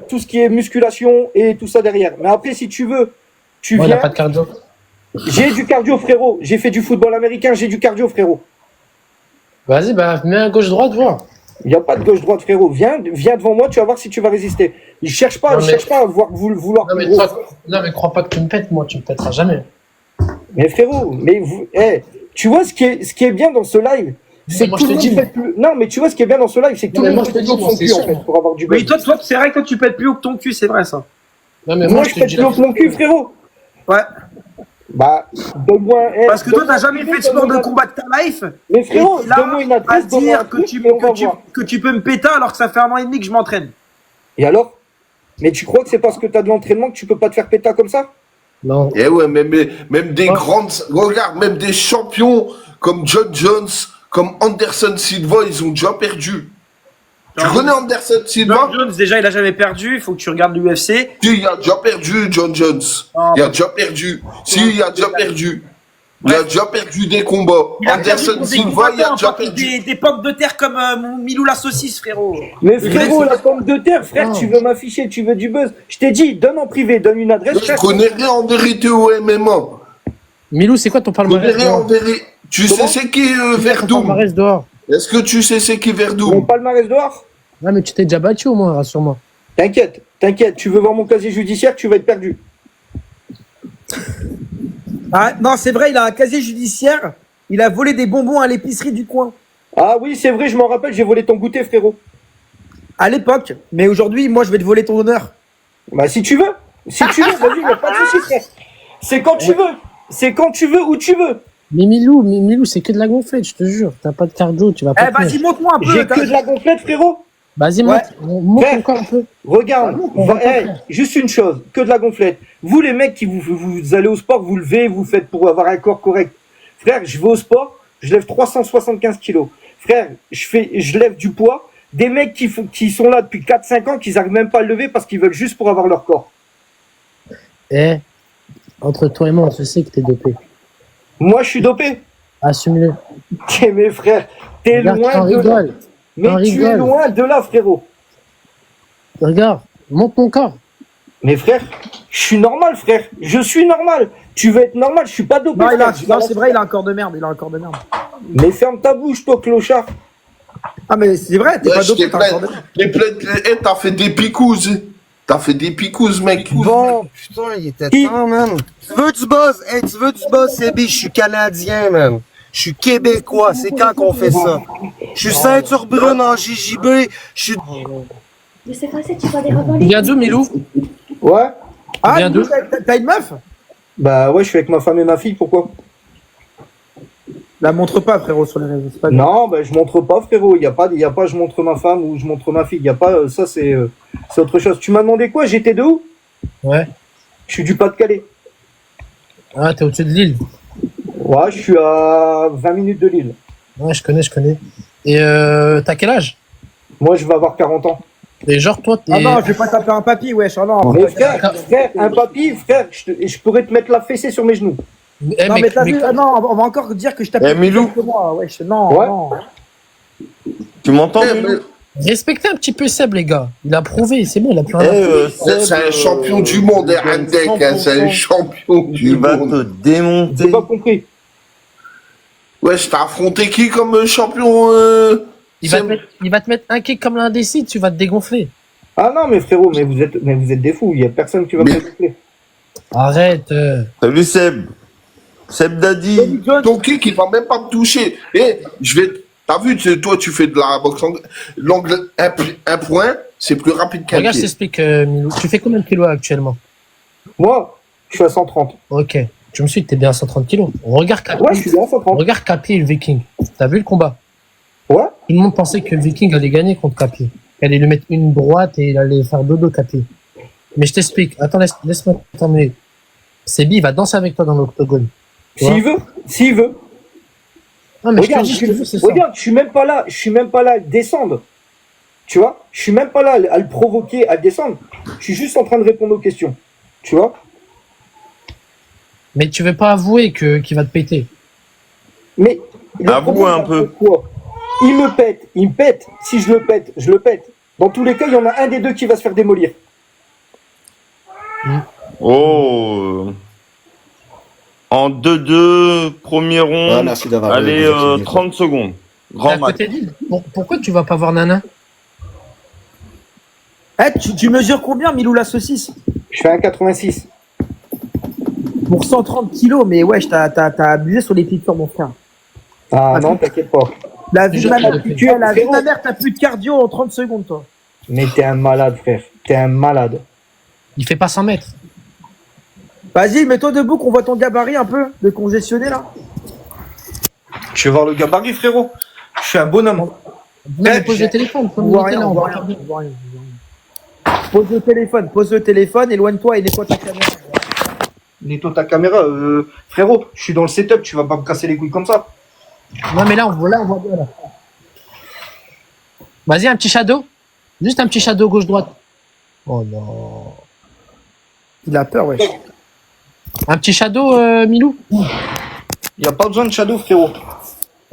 tout ce qui est musculation et tout ça derrière. Mais après, si tu veux, tu Moi, il a viens. pas de cardio. J'ai du cardio, frérot. J'ai fait du football américain, j'ai du cardio, frérot. Vas-y, bah, mets un gauche-droite, vois. Il n'y a pas de gauche-droite, frérot. Viens devant moi, tu vas voir si tu vas résister. Il cherche pas, Non, mais- cherche pas à vouloir. Non, mais, gros. non, mais crois pas que tu me pètes, moi, tu me pèteras jamais. Mais frérot, tu vois ce qui est bien dans ce live, c'est que moi, tout je le te monde dis, fait plus. Non, mais tu vois ce qui est bien dans ce live, c'est que tout Non, le mais monde moi, je fait te plus dis, haut moi, que son c'est cul, en sûr, fait, moi. pour avoir du Oui, buzz. toi, c'est vrai que toi, tu pètes plus haut que ton cul, c'est vrai ça. Non, mais Moi, je je te pète dis plus haut que mon cul, frérot. Ouais. Bah, donne-moi. Parce que toi, t'as jamais fait de sport de combat de ta life. Mais frérot, Et là, donne-moi une à adresse, donne-moi un dire que truc, tu, et on va que, tu, voir. que tu peux me péter alors que ça fait 1 an et demi que je m'entraîne. Et alors? Mais tu crois que c'est parce que t'as de l'entraînement que tu peux pas te faire péter comme ça? Non. Eh ouais, même des grandes, regarde, même des champions comme John Jones, comme Anderson Silva, ils ont déjà perdu. Tu connais Anderson Silva? John Jones, déjà, il a jamais perdu. Il faut que tu regardes l'UFC. Si, il a déjà perdu, John Jones. Il a déjà perdu. Si, il a déjà perdu. Il a déjà perdu des combats. Il a perdu Anderson contre des Silva, il a déjà combattants, perdu. des pommes de terre comme Milou la saucisse, frérot. Mais frérot, la pomme de terre, frère, tu veux m'afficher, tu veux du buzz. Je t'ai dit, donne en privé, donne une adresse. Je connais rien en vérité au MMA. Milou, c'est quoi ton Je connais palmarès rien en dehors? vérité. Tu sais c'est qui Ton Verdum? palmarès dehors. Est-ce que tu sais c'est qui Mon Verdum? palmarès dehors? Non, mais tu t'es déjà battu au moins, rassure-moi. T'inquiète, t'inquiète, tu veux voir mon casier judiciaire, tu vas être perdu. Ah, non, c'est vrai, il a un casier judiciaire. Il a volé des bonbons à l'épicerie du coin. Ah oui, c'est vrai, je m'en rappelle, j'ai volé ton goûter, frérot. À l'époque. Mais aujourd'hui, moi, je vais te voler ton honneur. Bah si tu veux, vas-y, y'a pas de soucis, frère. C'est quand tu veux, c'est quand tu veux, où tu veux. Mais Milou, c'est que de la gonflette, je te jure. T'as pas de cardio, tu vas pas. Eh, vas-y, montre-moi un peu. J'ai que de la gonflette, frérot. Vas-y, monte encore un peu. Regarde, juste une chose, que de la gonflette. Vous les mecs qui vous allez au sport, vous levez, vous faites pour avoir un corps correct. Frère, je vais au sport, je lève 375 kilos. Frère, je lève du poids. Des mecs qui sont là depuis 4-5 ans, qui n'arrivent même pas à le lever parce qu'ils veulent juste pour avoir leur corps. Entre toi et moi, on sait que t'es dopé. Moi, je suis dopé. Assume-le. Mais frère, t'es Regarde, loin t'en de là. rigoles. Mais T'en tu es rigoles. loin de là, frérot. Regarde, monte ton corps. Mais frère, je suis normal, frère. Je suis normal. Tu veux être normal, je suis pas dopé. Non, frère. non, c'est vrai, il a un corps de merde. Il a un corps de merde. Mais ferme ta bouche, toi, clochard. Ah, mais c'est vrai, t'es pas dopé, t'as un corps de merde. T'as fait des picouzes. T'as fait des picouzes, mec. Bon, putain, il était temps, man. Tu veux du buzz? Hey, tu veux du buzz, Sébi? Je suis Canadien, man. Je suis Québécois. C'est quand qu'on fait ça? Je suis ceinture brune en JJB. Je suis... Mais c'est facile, tu vas les revoler. Viens d'où, Milou? Ouais. Ah, Viens d'où? t'as une meuf? Bah ouais, je suis avec ma femme et ma fille, pourquoi? La montre pas, frérot, sur les réseaux. C'est pas grave. Non, bah je montre pas, frérot. Il y a pas je montre ma femme ou je montre ma fille. Il y a pas ça, c'est autre chose. Tu m'as demandé quoi? J'étais de où? Ouais. Je suis du Pas-de-Calais. Ah, t'es au-dessus de l'île. Ouais, je suis à 20 minutes de Lille. Ouais, je connais. Et t'as quel âge? Moi, je vais avoir 40 ans. Et genre, toi, t'es. Ah non, je vais pas taper un papy, wesh. Ah non, Mais frère, un papy, frère, je pourrais te mettre la fessée sur mes genoux. Eh, non, mec, mais t'as mec, vu, ah non, on va encore dire que je tape Eh, Milou. que moi, wesh. Non, Ouais. non. Tu m'entends, Eh, Milou? respectez un petit peu Seb, les gars. Il a prouvé, c'est bon, il a plus Eh, rien à faire. Seb, C'est un champion du monde, Handek. C'est un champion du Il va te monde. démonter. J'ai pas compris. Ouais, je t'ai affronté qui comme champion Il va te mettre un kick comme l'indécis, tu vas te dégonfler. Ah non, mais frérot, mais vous êtes des fous. Il y a personne qui va me dégonfler. Arrête. Salut, Seb. Seb Daddy. Ton kick, il va même pas me toucher. Et je vais. T'as vu, toi, tu fais de la boxe anglaise. L'angle, un point, c'est plus rapide qu'un Regarde, je pied. t'explique, Milou. Tu fais combien de kilos actuellement? Moi, je suis à 130. Ok. Je me suis dit, t'es bien à 130 kilos. Regarde Capi. Ouais, je suis bien à 130. Regarde Capi et le Viking. T'as vu le combat? Ouais. Tout le monde pensait que le Viking allait gagner contre Capi. Il allait lui mettre une droite et il allait faire dodo Capi. Mais je t'explique. Attends, laisse-moi terminer. Sebi, il va danser avec toi dans l'octogone. S'il veut. Non, mais Regarde, je te dis, c'est ça. regarde, je suis même pas là à le descendre. Tu vois? Je suis même pas là à le provoquer, à le descendre. Je suis juste en train de répondre aux questions. Tu vois? Mais tu veux pas avouer qu'il va te péter. Mais le Avoue problème, un peu. c'est quoi? Il me pète. Si je le pète, je le pète. Dans tous les cas, il y en a un des deux qui va se faire démolir. Oh. En 2-2, premier rond. Ah, merci d'avoir Allez, répondu. 30 secondes. T'es Grand à match. côté d'île. Pourquoi tu vas pas voir Nana? Eh, tu mesures combien, Milou la saucisse? Je fais un 86. Pour 130 kilos, mais wesh, t'as abusé sur les piqûres, mon frère. Ah non, t'inquiète pas. La vie de ma mère, Frérot. la vie de ma mère, t'as plus de cardio en 30 secondes, toi. Mais t'es un malade, frère. T'es un malade. Il fait pas 100 mètres. Vas-y, mets-toi debout qu'on voit ton gabarit un peu de congestionné, là. Tu veux voir le gabarit, frérot? Je suis un bonhomme. Non, mais pose le téléphone. On voit rien, on voit rien. On voit rien. Pose le téléphone, éloigne-toi et nettoie ta caméra. netto ta caméra. Frérot, je suis dans le setup, tu vas pas me casser les couilles comme ça. Non, mais là, on voit bien, là. Vas-y, un petit shadow. Juste un petit shadow gauche-droite. Oh non. Il a peur, ouais. Un petit shadow, Milou. Y a pas besoin de shadow, frérot.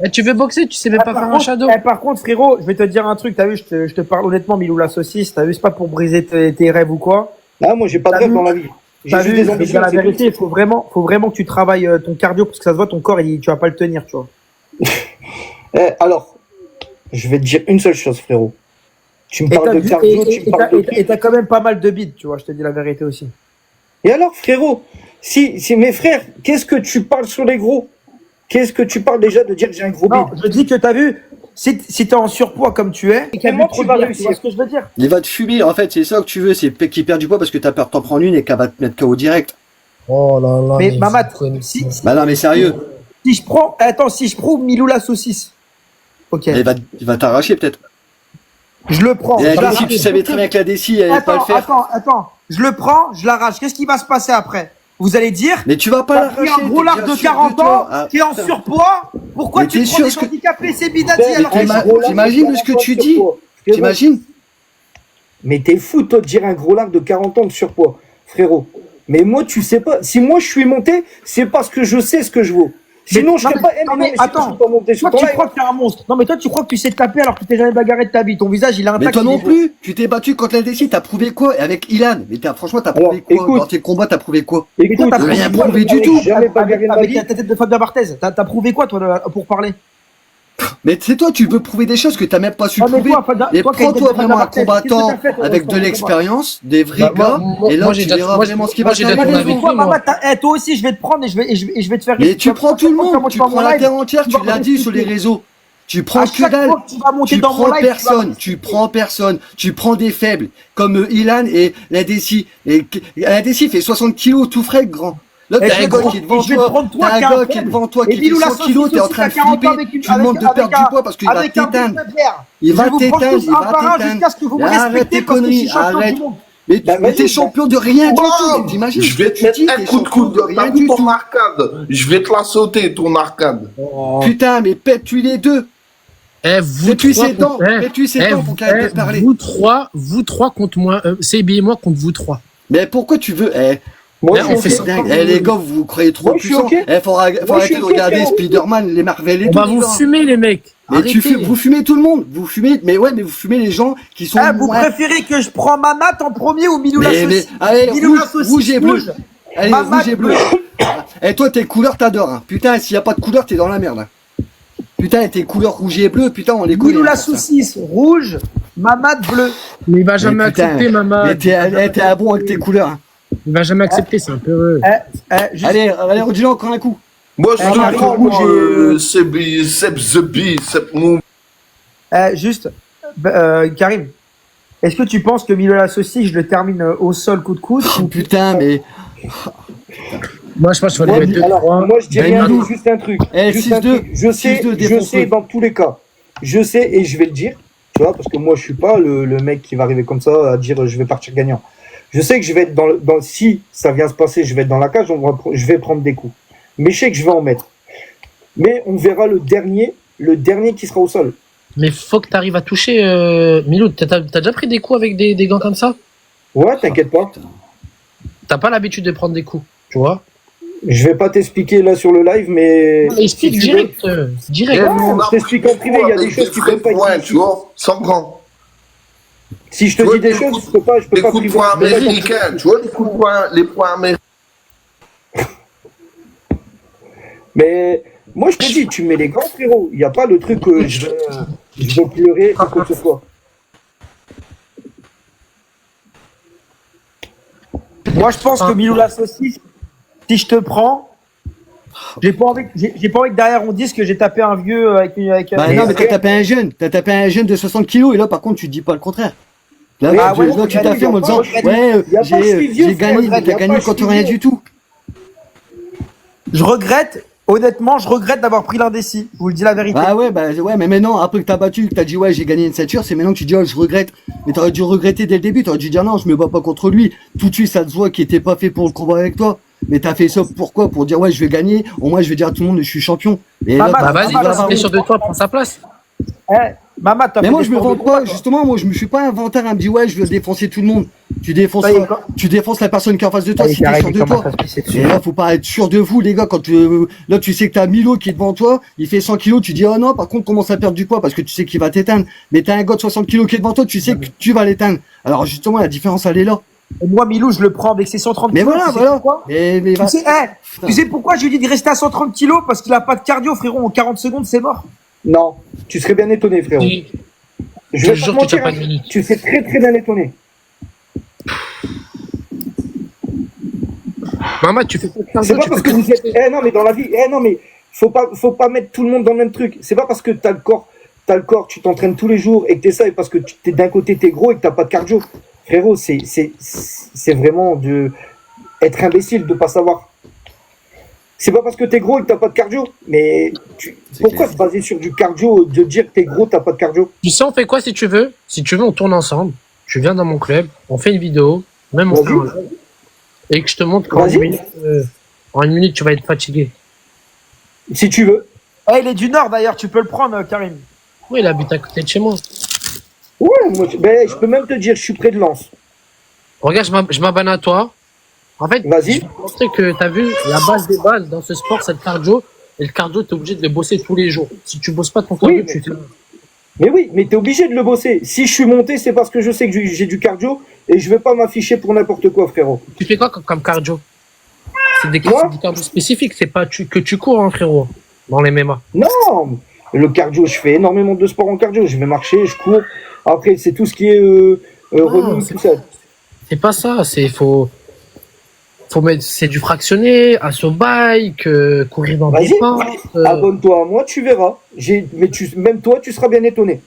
Eh, tu veux boxer, tu sais même pas faire un shadow. Par contre, frérot, je vais te dire un truc. T'as vu, je te parle honnêtement, Milou la saucisse. T'as vu, c'est pas pour briser tes rêves ou quoi. Ah, moi, j'ai pas de rêve dans la vie. T'as J'ai vu, juste des je vais te ambitions. dire la c'est vérité. tout. Faut vraiment que tu travailles ton cardio parce que ça se voit, ton corps, tu vas pas le tenir, tu vois. Alors, je vais te dire une seule chose, frérot. Tu me parles de cardio, tu me parles de... Et t'as quand même pas mal de bides, tu vois, je te dis la vérité aussi. Et alors, frérot, si mes frères, qu'est-ce que tu parles sur les gros? Qu'est-ce que tu parles déjà de dire que j'ai un gros bide? Non, je dis que t'as vu, si t'es en surpoids comme tu es, et comment tu vas réussir? Tu vois ce que je veux dire? Il va te fumer, en fait, c'est ça que tu veux, c'est qu'il perd du poids parce que t'as peur de t'en prendre une et qu'elle va te mettre KO direct. Oh là là. Mais Mamat, Bah non, mais sérieux. si je prends Milou la saucisse, ok, Il va t'arracher peut-être. je le prends. Et je la Déci, l'arrache. tu savais très bien que la Déci, elle va pas le faire. Attends, je le prends, je l'arrache. Qu'est-ce qui va se passer après? Vous allez dire, Mais tu vas pas t'as pris l'arracher. un gros t'es large déjà de sûr 40 toi. ans, Ah, qui est en putain. surpoids, pourquoi Mais tu t'es prends sûr des ce que- handicapés, c'est Bidati alors que T'imagines ce que tu dis? T'imagines? Mais t'es fou, toi, de dire un gros large de 40 ans de surpoids, frérot. Mais moi, tu sais pas. Si moi, je suis monté, c'est parce que je sais ce que je vaux. Sinon, je serais pas. mais attends, toi tu crois que t'es un monstre. Non, mais toi tu crois que tu sais te taper alors que tu t'es jamais bagarré de ta vie. Ton visage il a un Mais toi non plus, tu t'es battu contre la Déci, t'as prouvé quoi? Et avec Ilan, mais franchement, t'as prouvé quoi? écoute. Dans tes combats, t'as prouvé quoi? Mais toi, t'as rien quoi, prouvé du avec- tout. Avec ta tête de Fabien Barthez, t'as prouvé quoi toi pour parler? Mais c'est toi, tu veux prouver des choses que t'as même pas su Ah, mais prouver. toi, Fabien- Et toi, qui as été prends-toi Fabien vraiment un Barthez, qu'est-ce que combattant t'as fait, toi, avec dans de ton l'expérience, des vrais Bah, gars, moi, et là moi, tu j'ai déjà- verras moi, vraiment ce qui moi, va j'ai se déjà passer. tourné avec lui, moi. Mamat, toi aussi je vais te prendre et je vais te faire. Mais tu prends tout le monde, Comment tu prends la terre entière, tu l'as dit sur les réseaux. Tu prends À que chaque dalle, fois que tu vas monter tu dans mon prends live, tu vas personne, tu prends personne, tu prends des faibles, comme Ilan et la Déci. Et la Déci fait 60 kilos tout frais, grand. Là, Et t'as un je gars vais qui est devant te toi, prendre toi t'as un qui as un gars qui est faible. devant toi Et qui Bilou fait la 100 kilos, t'es en saucisse train de aussi, t'as 40 ans flipper, avec une- tu lui demandes de avec perdre un- du poids parce qu'il va avec un t'éteindre. business vert. Il Je va vais vous prendre t'éteindre, tous il un va par un t'éteindre. jusqu'à ce que vous me Arrête respectez tes parce que je suis conneries, champion arrête. du monde. Mais Bah, mais t'es vas-y, champion de rien du Wow, tout, t'imagines je ce que vais te tu mettre dis, un t'es coup de champion coude. de rien T'as du vu ton tout. arcade? Je vais te la sauter, ton arcade. Putain, mais pète-tu les deux. Eh, vous Fais-tu trois ses dents, contre- fais-tu ses eh, dents pour qu'il arrête de parler. Vous trois contre moi, CB et moi contre vous trois. Mais pourquoi tu veux, Moi, Eh, je on suis fait ok. ça. dingue. Les gars, vous vous croyez trop Moi, je suis puissants. ok. Faut Moi, je arrêter suis de ok, regarder frérot. Spider-Man, les Marvel et On tout. va les vous gars. fumer les mecs. Mais Arrêtez. vous fumez tout le monde. Vous fumez, mais vous fumez les gens qui sont. Vous préférez que je prends Mamat en premier ou Milou la mais, saucisse? allez, Milou la saucisse rouge et bleu. rouge. Allez, Mamat rouge et bleu. Et toi, tes couleurs, t'adores. Hein. Putain, s'il y a pas de couleur, t'es dans la merde. Hein. Putain, tes couleurs rouge et bleu, putain, on les connaît. Milou la hein, pour ça. saucisse rouge, Mamat bleu. Mais il va jamais Mais putain, accepter, maman. Mais t'es à bon avec tes couleurs. Hein. Il va jamais accepter, c'est un peu heureux. Allez, redis-le encore un coup. Moi, je Ah, te prends, rouge et- Seb The Bee, Seb Mou. Juste, Karim, est-ce que tu penses que Milou la saucisse, je le termine au sol coup de coude ou Putain, mais. Moi, je pense qu'il faut les mettre 2-3. Moi, je dis rien, Milou. juste un truc. Eh, Juste un 6-2. truc. Je sais, 6-2, je défonce-le. sais dans tous les cas. Je sais et je vais le dire. Tu vois, parce que moi, je suis pas le mec qui va arriver comme ça à dire je vais partir gagnant. Je sais que je vais être si ça vient se passer, je vais être dans la cage, je vais prendre des coups. Mais je sais que je vais en mettre. Mais on verra le dernier qui sera au sol. Mais faut que tu arrives à toucher. Milou, t'as déjà pris des coups avec des gants comme ça? Ouais, t'inquiète pas. T'as pas l'habitude de prendre des coups, tu vois? Je vais pas t'expliquer là sur le live, mais. Explique si tu direct. veux- Direct. Ouais, je t'explique en privé, il y a des choses qui peuvent pas être points, dites. tu vois, sans gants. Si je te dis des choses, je peux pas Les coups de poing priver. américains, tu vois, les points américains. Mais moi, je te dis, tu mets les gants, frérot. Il n'y a pas le truc que je veux pleurer ou quoi que ce soit. Moi, je pense que Milou la saucisse, si je te prends, j'ai pas envie que derrière on dise que j'ai tapé un vieux avec Bah non, mais t'as tapé un jeune. T'as tapé un jeune de 60 kilos et là, par contre, tu dis pas le contraire. Là, Ah tu, ouais, là, tu y a t'affirmes en pas- disant, y a ouais, pas je suis vieux, j'ai gagné, frère, t'as y a gagné pas je contre suis rien vieux. du tout. Je regrette, honnêtement, d'avoir pris l'indécis. Je vous le dis la vérité. Ah ouais, mais maintenant, après que t'as battu, que t'as dit, ouais, j'ai gagné une ceinture, c'est maintenant que tu dis, oh, je regrette. Mais t'aurais dû regretter dès le début, t'aurais dû dire, non, je me bats pas contre lui. Tout de suite, ça te voit qu'il était pas fait pour le combat avec toi. Mais t'as fait ça pourquoi? Pour dire, ouais, je vais gagner. Au moins, je vais dire à tout le monde, je suis champion. Et là, Bah vas-y, t'es sûr de toi, prends sa place. Maman, t'as mais fait moi, des je me sports vante de pas, combat, toi. justement, moi, je me suis pas inventé à me dire, ouais, je veux défoncer tout le monde. Tu défonces la personne qui est en face de toi si t'es sûr de toi. Et là, faut pas être sûr de vous, les gars, quand là, tu sais que t'as Milo qui est devant toi, il fait 100 kilos, tu dis, oh non, par contre, commence à perdre du poids parce que tu sais qu'il va t'éteindre. Mais t'as un gars de 60 kilos qui est devant toi, tu sais que tu vas l'éteindre. Alors, justement, la différence, elle est là. Et moi, Milou, je le prends avec ses 130 Mais kilos. voilà, tu sais voilà. pourquoi tu sais pourquoi je lui dis de rester à 130 kilos? Parce qu'il a pas de cardio, frérot. En 40 secondes, c'est mort. Non, tu serais bien étonné, frérot. Je vais te jure pas que tu te as pas mentir, de minute. tu serais très très bien étonné. Maman, tu fais C'est pas parce que vous êtes. Non, mais dans la vie, non, mais faut pas mettre tout le monde dans le même truc. C'est pas parce que t'as le corps, tu t'entraînes tous les jours et que t'es ça, et parce que d'un côté t'es gros et que t'as pas de cardio. Frérot, c'est vraiment être imbécile de pas savoir. C'est pas parce que t'es gros et que t'as pas de cardio, mais pourquoi se baser sur du cardio, de dire que t'es gros, t'as pas de cardio? Tu sais, on fait quoi si tu veux? Si tu veux, on tourne ensemble. Tu viens dans mon club, on fait une vidéo, même on fait un live, et que je te montre qu'en une minute, tu vas être fatigué. Si tu veux. Il est du Nord d'ailleurs, tu peux le prendre, Karim. Oui, il habite à côté de chez moi. Ouais, moi, je peux même te dire, je suis près de Lens. Regarde, je m'abonne à toi. En fait, je vais te montrer que t'as vu, la base des bases dans ce sport, c'est le cardio. Et le cardio, t'es obligé de le bosser tous les jours. Si tu bosses pas ton cardio, tu fais. Mais oui, mais t'es obligé de le bosser. Si je suis monté, c'est parce que je sais que j'ai du cardio et je vais pas m'afficher pour n'importe quoi, frérot. Tu fais quoi comme cardio? C'est du cardio spécifique, c'est pas que tu cours, hein, frérot, dans les MMA. Non, le cardio, je fais énormément de sport en cardio. Je vais marcher, je cours. Après, c'est tout ce qui est running, tout ça. C'est pas ça, c'est du fractionné, assaut bike, courir dans des pentes. Abonne-toi à moi, tu verras. Même toi, tu seras bien étonné.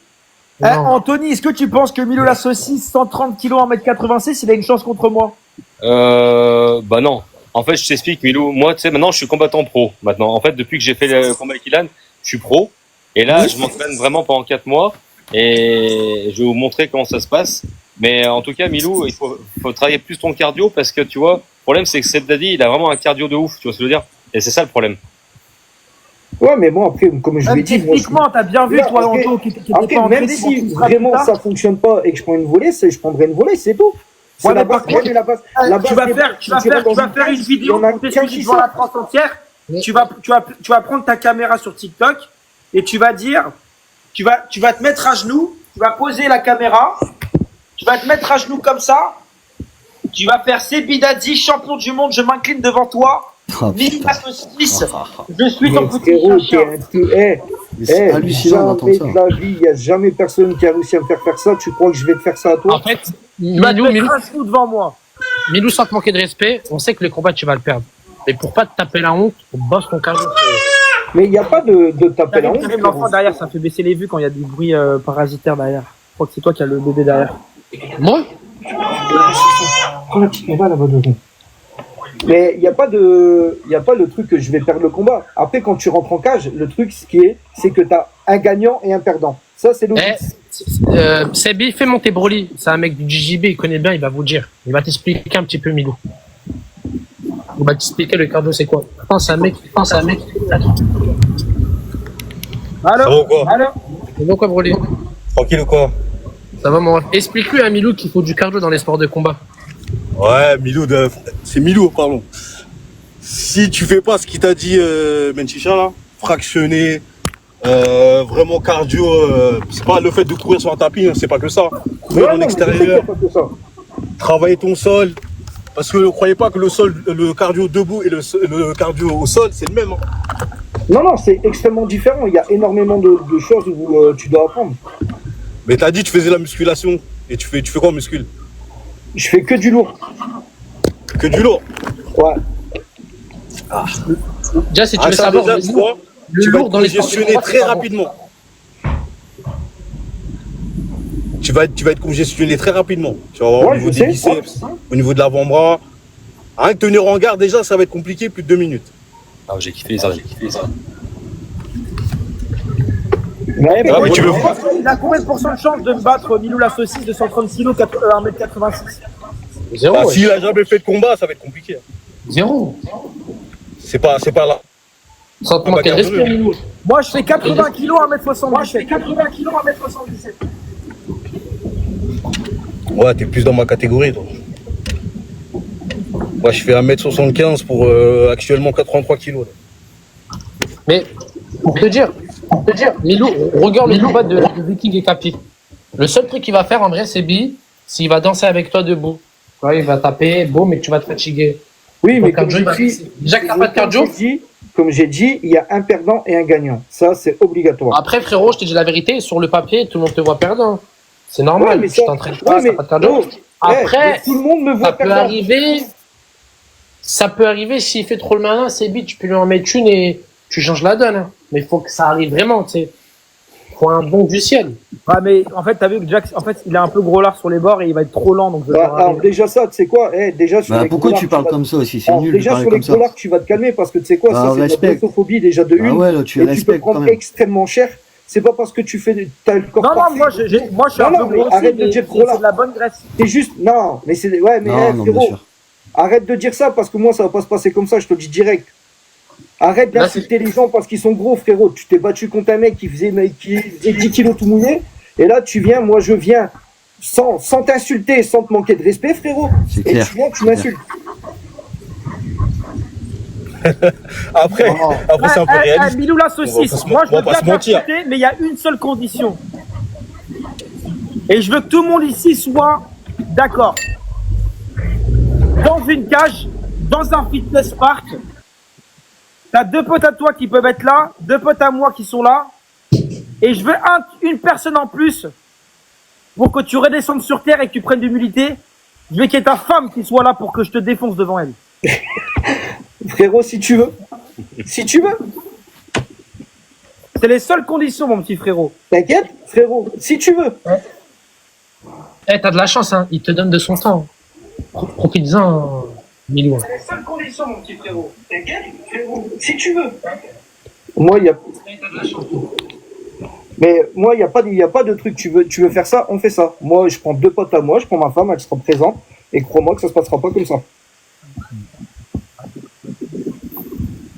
Anthony, est-ce que tu penses que Milo la saucisse, 130 kg, 1m86, il a une chance contre moi? Bah non. En fait, je t'explique, Milou. Moi, tu sais, maintenant, je suis combattant pro. Maintenant, en fait, depuis que j'ai fait le combat avec Ilan, je suis pro. Et là, je m'entraîne vraiment pendant 4 mois. Et je vais vous montrer comment ça se passe. Mais en tout cas, Milou, il faut travailler plus ton cardio parce que, tu vois, le problème, c'est que Seb Daddy, il a vraiment un cardio de ouf. Tu vois ce que je veux dire? Et c'est ça le problème. Ouais, mais bon, après, comme je l'ai dit, techniquement, t'as bien vu, toi, Anto, qui était pas même entraîné si pour vraiment ça fonctionne pas et que je prends une volée, je prendrai une volée, c'est tout. Ouais, mais par contre, tu vas faire une vidéo pour t'expliquer devant la France entière. Tu vas prendre ta caméra sur TikTok et tu vas dire, tu vas te mettre à genoux, tu vas poser la caméra, tu vas te mettre à genoux comme ça, tu vas faire Sebi Daddy, champion du monde, je m'incline devant toi. Mille saucisse, je suis ton petit champion. C'est hallucinant d'entendre ça. Jamais de la vie, il n'y a jamais personne qui a réussi à me faire ça. Tu crois que je vais te faire ça à toi? En fait, tu vas te mettre un genou devant moi. Milou, sans te manquer de respect, on sait que le combat, tu vas le perdre. Mais pour pas te taper la honte, on bosse ton cardio. Mais il n'y a pas de taper la honte. L'enfant derrière, ça fait baisser les vues quand il y a du bruit parasitaire derrière. Je crois que c'est toi qui as le bébé derrière. Moi? Prends la petite médaille là-bas devant. Mais il n'y a pas le truc que je vais perdre le combat. Après, quand tu rentres en cage, le truc, c'est que tu as un gagnant et un perdant. Ça, c'est logique. Sebi, fais monter Broly. C'est un mec du JJB, il connaît bien, il va vous dire. Il va t'expliquer un petit peu, Milou. Il va t'expliquer le cardio, c'est quoi. C'est un mec. Allô? Ça va ou quoi? Ça va quoi, Broly? Tranquille ou quoi? Ça va, mon ref. Explique-lui à Milou qu'il faut du cardio dans les sports de combat. Ouais, c'est Milou, pardon. Si tu fais pas ce qu'il t'a dit, Menchicha, là, fractionner, vraiment cardio, c'est pas le fait de courir sur un tapis, hein, c'est pas que ça. Courir en extérieur, travailler ton sol, parce que ne croyez pas que le cardio debout et le cardio au sol, c'est le même. Hein. Non, c'est extrêmement différent. Il y a énormément de choses où tu dois apprendre. Mais t'as dit que tu faisais la musculation, et tu fais quoi en muscule? Je fais que du lourd. Que du lourd? Ouais. Ah. Déjà, si tu veux savoir, tu vas être congestionné très rapidement. Tu vas être congestionné très rapidement. Tu vas voir au niveau des biceps, au niveau de l'avant-bras. Rien que tenir en garde, déjà, ça va être compliqué, plus de 2 minutes. Ah, j'ai kiffé les arts. Ouais, il a combien de pourcents de chance de me battre Milou la saucisse de 130 kg, 1m86? Zéro. S'il a jamais fait de combat, ça va être compliqué. Zéro. C'est pas là. Sans te manquer de respect, Milou. Moi, je fais 80 kilos, 1m77. Ouais, t'es plus dans ma catégorie, toi. Moi, je fais 1m75 pour actuellement 83 kilos. Là. Mais, pour te dire, Milou, regarde le combat de Viking et Capi. Le seul truc qu'il va faire, en vrai, c'est Bi, s'il va danser avec toi debout. Ouais, il va taper, beau, mais tu vas te fatiguer. Oui, mais cardio, déjà que t'as pas de cardio. Comme j'ai dit, il y a un perdant et un gagnant. Ça, c'est obligatoire. Après, frérot, je te dis la vérité, sur le papier, tout le monde te voit perdant. C'est normal, Ouais, mais tu t'entraînes pas, t'as pas de cardio. Après, mais tout le monde me voit ça peut perdant. arriver, s'il fait trop le malin, c'est Bi, tu peux lui en mettre une et tu changes la donne. Hein. Mais il faut que ça arrive vraiment, tu sais. Faut un don du ciel. Ouais, mais en fait, t'as vu que Jack, en fait, il est un peu gros lard sur les bords et il va être trop lent. Donc Alors, déjà, ça, tu sais quoi déjà, sur les pourquoi gros tu lards, parles comme ça aussi? C'est nul de déjà, parler sur les comme ça. gros lards, tu vas te calmer parce que tu sais quoi, ça, c'est de la grossophobie déjà de une. ouais, là, tu et tu peux respectes quand prendre même. extrêmement cher. C'est pas parce que tu fais, t'as le corps Non, parfait. moi, je suis un peu mais gros. arrête de dire gros c'est lard. de la bonne graisse. C'est juste, non, mais c'est, ouais, mais Non, non, bien frérot, sûr. arrête de dire ça parce que moi, ça va pas se passer comme ça, je te le dis direct. Arrête Là, d'insulter les gens parce qu'ils sont gros, frérot. Tu t'es battu contre un mec qui faisait 10 kilos tout mouillé. Et là, tu viens, moi, je viens sans t'insulter, sans te manquer de respect, frérot. C'est Et clair. tu viens, tu m'insultes. Après, c'est un peu réaliste. Milou la saucisse. Moi, je veux bien t'insulter, mais il y a une seule condition. Et je veux que tout le monde ici soit d'accord. Dans une cage, dans un fitness park, t'as 2 potes à toi qui peuvent être là, 2 potes à moi qui sont là, et je veux une personne en plus pour que tu redescendes sur terre et que tu prennes de l'humilité. Je veux qu'il y ait ta femme qui soit là pour que je te défonce devant elle. Frérot, si tu veux. Si tu veux. C'est les seules conditions, mon petit frérot. T'inquiète, frérot, si tu veux. Eh, t'as de la chance, hein. Il te donne de son temps. Profite-en, Milou. C'est les seules conditions, mon petit frérot. T'inquiète, frérot, si tu veux. Moi, il y a. Mais moi, il y a pas de truc. Tu veux faire ça, on fait ça. Moi, je prends 2 potes à moi, je prends ma femme, elle sera présente. Et crois-moi que ça se passera pas comme ça.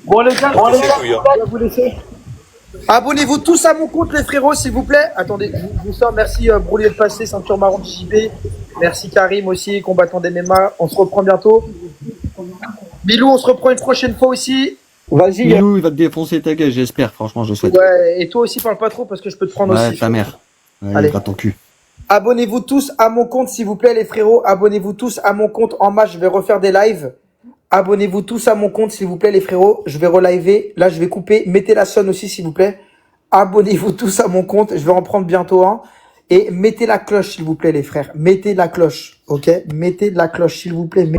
Bon les gars, je vais vous laisser. Abonnez-vous tous à mon compte les frérots s'il vous plaît. Attendez, je vous sors. Merci Broulier de passer, ceinture marron de JB. Merci Karim aussi, combattant d'MMA. On se reprend bientôt. Bilou, on se reprend une prochaine fois aussi. Vas-y. Milou, il va te défoncer ta gueule, j'espère, franchement, je le souhaite. Ouais, et toi aussi parle pas trop parce que je peux te prendre Ouais, aussi. ta mère. Ouais, Allez. il gratte ton cul. Abonnez-vous tous à mon compte s'il vous plaît les frérots. Abonnez-vous tous à mon compte en match, je vais refaire des lives. Abonnez-vous tous à mon compte s'il vous plaît les frérots. Je vais reliver. Là je vais couper. Mettez la sonne aussi s'il vous plaît. Abonnez-vous tous à mon compte. Je vais en prendre bientôt un. Et mettez la cloche s'il vous plaît les frères. Mettez la cloche. Ok. Mettez la cloche s'il vous plaît.